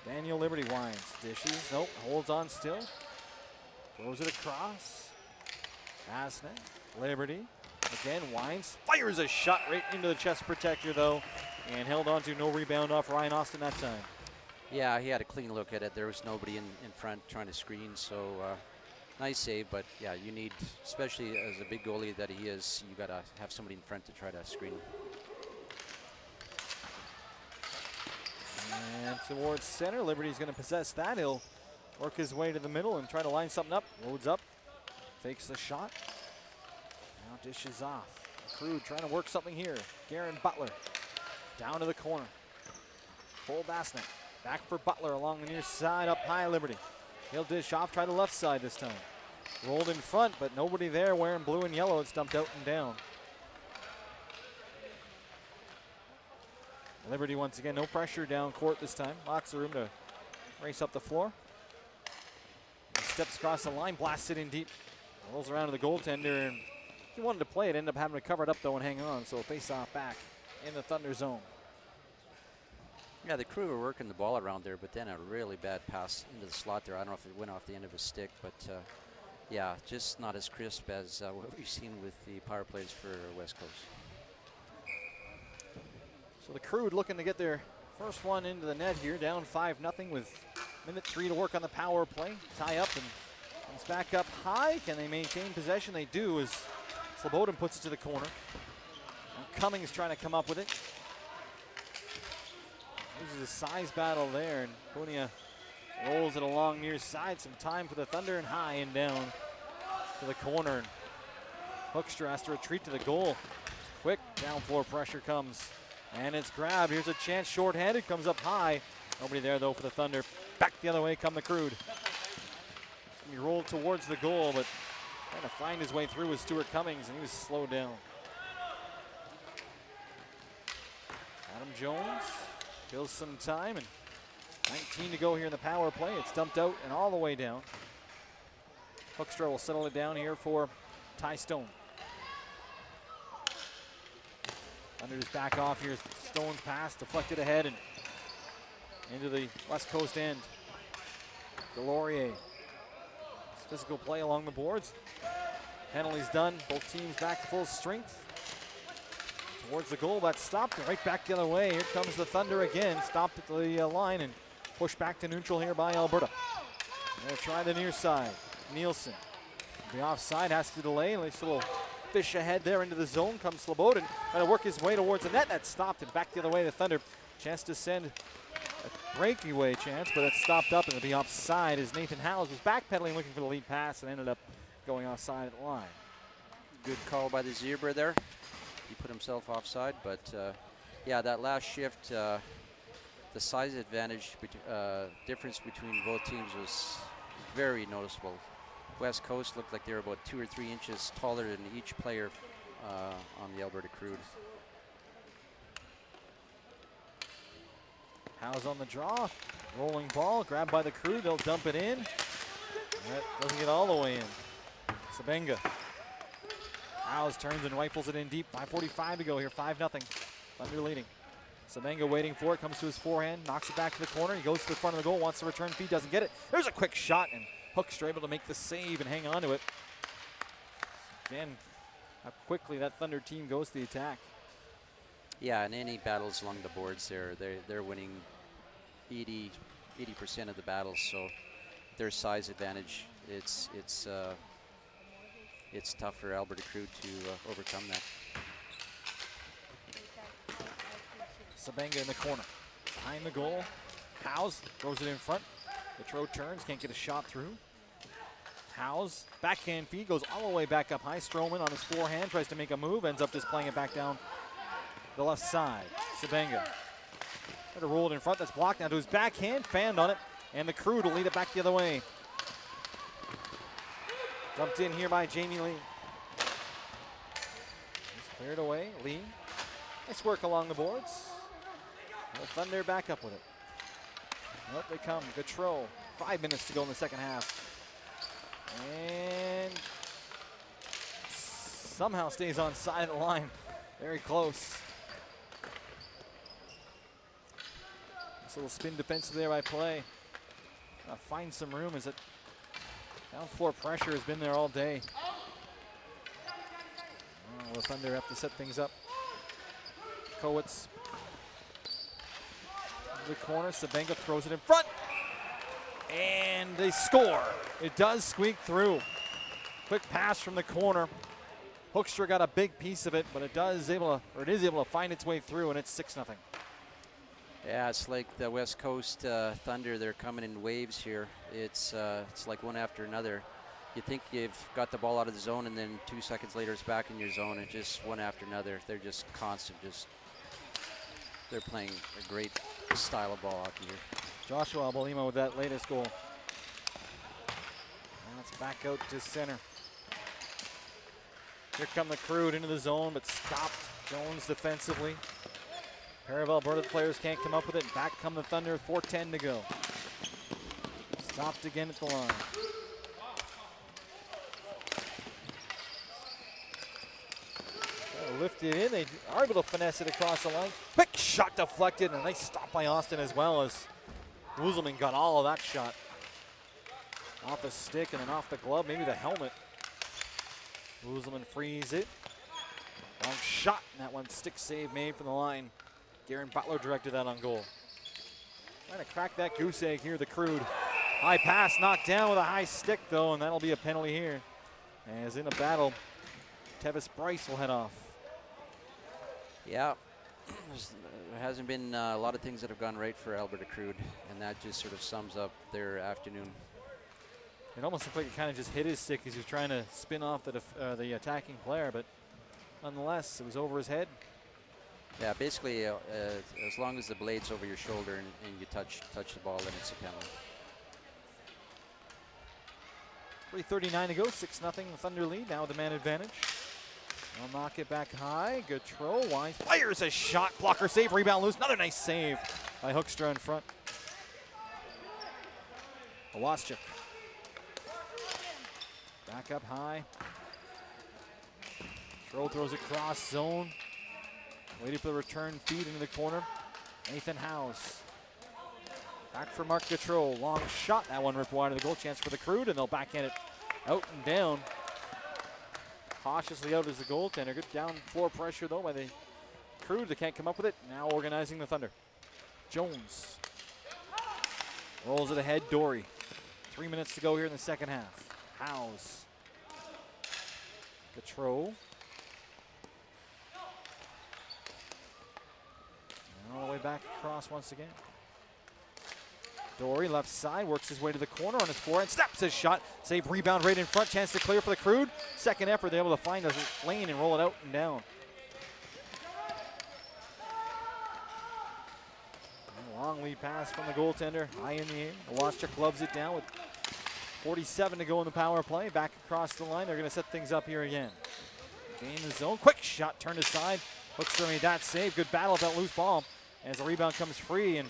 Daniel Liberty winds, dishes, nope, holds on still. Throws it across. Asnet, Liberty, again winds, fires a shot right into the chest protector though, and held on to, no rebound off Ryan Austin that time. Yeah, he had a clean look at it. There was nobody in front trying to screen, so nice save. But yeah, you need, especially as a big goalie that he is, you got to have somebody in front to try to screen. And towards center, Liberty's going to possess that. He'll work his way to the middle and try to line something up. Loads up, fakes the shot. Now dishes off. Crude trying to work something here. Garen Butler down to the corner. Cole Bassnet back for Butler along the near side, up high, Liberty. He'll dish off, try the left side this time. Rolled in front, but nobody there wearing blue and yellow. It's dumped out and down. Liberty once again, no pressure down court this time. Locks the room to race up the floor. Steps across the line, blasts it in deep. Rolls around to the goaltender, and he wanted to play it, ended up having to cover it up though and hang on. So face off back in the Thunder zone. Yeah, the Crew were working the ball around there, but then a really bad pass into the slot there. I don't know if it went off the end of his stick, but yeah, just not as crisp as what we've seen with the power plays for West Coast. So the Crude looking to get their first one into the net here, down 5-0 with minute 3 to work on the power play. Tie up and comes back up high. Can they maintain possession? They do as Slobodin puts it to the corner. And Cummings trying to come up with it. This is a size battle there, and Punia rolls it along near side. Some time for the Thunder, and high and down to the corner. Hoekstra has to retreat to the goal. Quick down floor pressure comes, and it's grabbed. Here's a chance, short-handed, comes up high. Nobody there though for the Thunder. Back the other way come the Crude. He rolled towards the goal, but trying to find his way through with Stuart Cummings, and he was slowed down. Adam Jones kills some time, and 19 to go here in the power play. It's dumped out and all the way down. Hoekstra will settle it down here for Ty Stone. Thunder just back off here. Stone's pass deflected ahead and into the West Coast end. Delorier. Physical play along the boards. Penalties done. Both teams back to full strength. Towards the goal, but stopped right back the other way. Here comes the Thunder again. Stopped at the line and pushed back to neutral here by Alberta. They're gonna try the near side. Nielsen. The offside has to delay. Nice little fish ahead there into the zone. Comes Slobodan. Trying to work his way towards the net. That stopped and back the other way. The Thunder chance to send a breakaway chance, but it's stopped up and it'll be offside as Nathan Howes was backpedaling looking for the lead pass and ended up going offside at the line. Good call by the Zebra there. He put himself offside, but yeah, that last shift, the size advantage difference between both teams was very noticeable. West Coast looked like they were about 2 or 3 inches taller than each player on the Alberta Crude. Howes on the draw, rolling ball, grabbed by the Crude, they'll dump it in. That doesn't get all the way in. Sabenga. Howes turns and rifles it in deep. 5:45 to go here, 5-0. Thunder leading. Sabenga waiting for it, comes to his forehand, knocks it back to the corner. He goes to the front of the goal, wants to return feed, doesn't get it. There's a quick shot, and Hookstra able to make the save and hang on to it. Again, how quickly that Thunder team goes to the attack. Yeah, in any battles along the boards, they're winning 80% of the battles. So their size advantage, it's tough for Alberta Crude to overcome that. Sabenga in the corner, behind the goal. Howes throws it in front. Gautreau turns, can't get a shot through. Howes, backhand feed, goes all the way back up high. Stroman on his forehand, tries to make a move, ends up just playing it back down the left side. Sabenga. Tried to roll it in front, that's blocked now to his backhand, fanned on it, and the Crude will lead it back the other way. Dumped in here by Jamie Lee. It's cleared away, Lee. Nice work along the boards. The Thunder back up with it. Up they come, Gautreau. 5 minutes to go in the second half. And somehow stays on side of the line. Very close. This little spin defensive there by play. Find some room as it down floor pressure has been there all day. Oh, the Thunder have to set things up. Kowitz. The corner, Sabenga throws it in front. And they score. It does squeak through. Quick pass from the corner. Hookstra got a big piece of it, but it is able to find its way through, and it's 6-0. Yeah, it's like the West Coast Thunder. They're coming in waves here. It's like one after another. You think you've got the ball out of the zone, and then 2 seconds later it's back in your zone, and just one after another. They're just constant. They're playing a great style of ball hockey here. Joshua Abolima with that latest goal. That's back out to center. Here come the Crude into the zone, but stopped. Jones defensively. A pair of Alberta players can't come up with it. Back come the Thunder, 4:10 to go. Stopped again at the line. Lifted in, they are able to finesse it across the line. Quick shot deflected, and a nice stop by Austin as well as Wuzelman got all of that shot. Off the stick and then off the glove, maybe the helmet. Wuzelman frees it. Long shot, and that one stick save made from the line. Garen Butler directed that on goal. Trying to crack that goose egg here, the Crude. High pass knocked down with a high stick though, and that'll be a penalty here. As in a battle, Tevis Bryce will head off. Yeah, there hasn't been a lot of things that have gone right for Alberta Crude, and that just sort of sums up their afternoon. It almost looked like it kind of just hit his stick as he was trying to spin off the attacking player, but nonetheless, it was over his head. Yeah, basically, as long as the blade's over your shoulder and you touch the ball, then it's a penalty. 3:39 to go, 6-0 Thunder lead, now with the man advantage. They'll knock it back high. Gautreau winds, fires a shot, blocker save, rebound loose. Another nice save by Hookstra in front. Waschuk. Back up high. Gautreau throws across zone. Waiting for the return feed into the corner. Nathan House. Back for Mark Gautreau. Long shot. That one ripped wide of the goal. Chance for the Crude, and they'll backhand it out and down. Cautiously out as the goaltender. Good down floor pressure, though, by the Crude. They can't come up with it. Now organizing the Thunder. Jones. Rolls it ahead. Dory. 3 minutes to go here in the second half. House. Gautreau. All the way back across once again. Dory, left side, works his way to the corner on his forehand, snaps his shot, save, rebound right in front, chance to clear for the Crude. Second effort, they're able to find a lane and roll it out and down. And a long lead pass from the goaltender, high in the air. Waschuk loves it down with 47 to go in the power play. Back across the line, they're going to set things up here again. Gain the zone, quick shot turned aside. Hookster made that save, good battle with that loose ball. As the rebound comes free and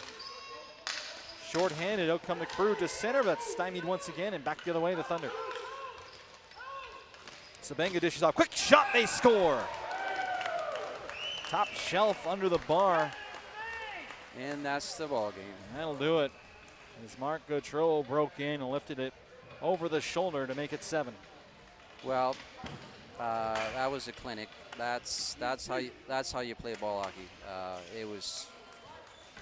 short-handed, out come the Crude to center, but stymied once again, and back the other way, the Thunder. Sabenga dishes off, quick shot, they score. Top shelf under the bar. And that's the ball game. That'll do it. As Mark Gautreau broke in and lifted it over the shoulder to make it 7. Well, that was a clinic. That's how you play ball hockey. It was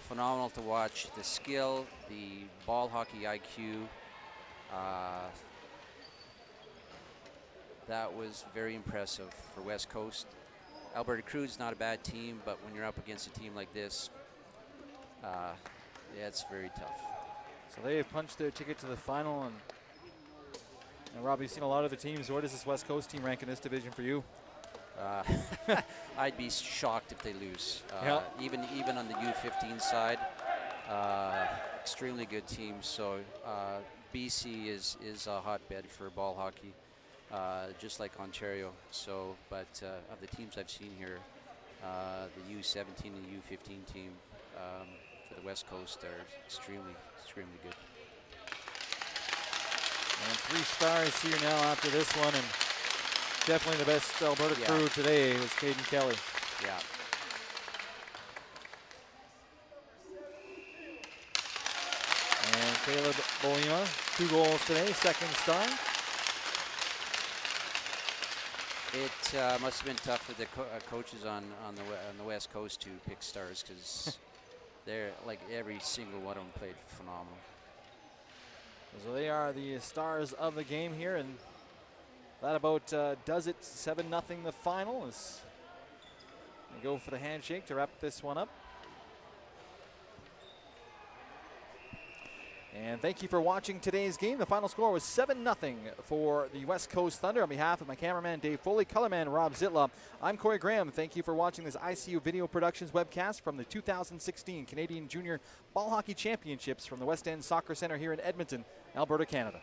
phenomenal to watch. The skill, the ball hockey IQ. That was very impressive for West Coast. Alberta Crude's not a bad team, but when you're up against a team like this, yeah, it's very tough. So they have punched their ticket to the final, and Rob, you've seen a lot of the teams. Where does this West Coast team rank in this division for you? I'd be shocked if they lose. Yep. Even on the U-17 side, extremely good team. So BC is a hotbed for ball hockey, just like Ontario. So, but of the teams I've seen here, the U-17 and the U-15 team for the West Coast are extremely good. And 3 stars here now after this one, and definitely the best Alberta Crude today was Caden Kelly. Yeah. And Caleb Bolima, 2 goals today, second star. It must have been tough for the coaches on the West Coast to pick stars, because they're like every single one of them played phenomenal. So they are the stars of the game here, and that about does it. 7-0 the final as they go for the handshake to wrap this one up. And thank you for watching today's game. The final score was 7-0 for the West Coast Thunder. On behalf of my cameraman Dave Foley, colorman Rob Zitla, I'm Corey Graham. Thank you for watching this ICU Video Productions webcast from the 2016 Canadian Junior Ball Hockey Championships from the West End Soccer Centre here in Edmonton, Alberta, Canada.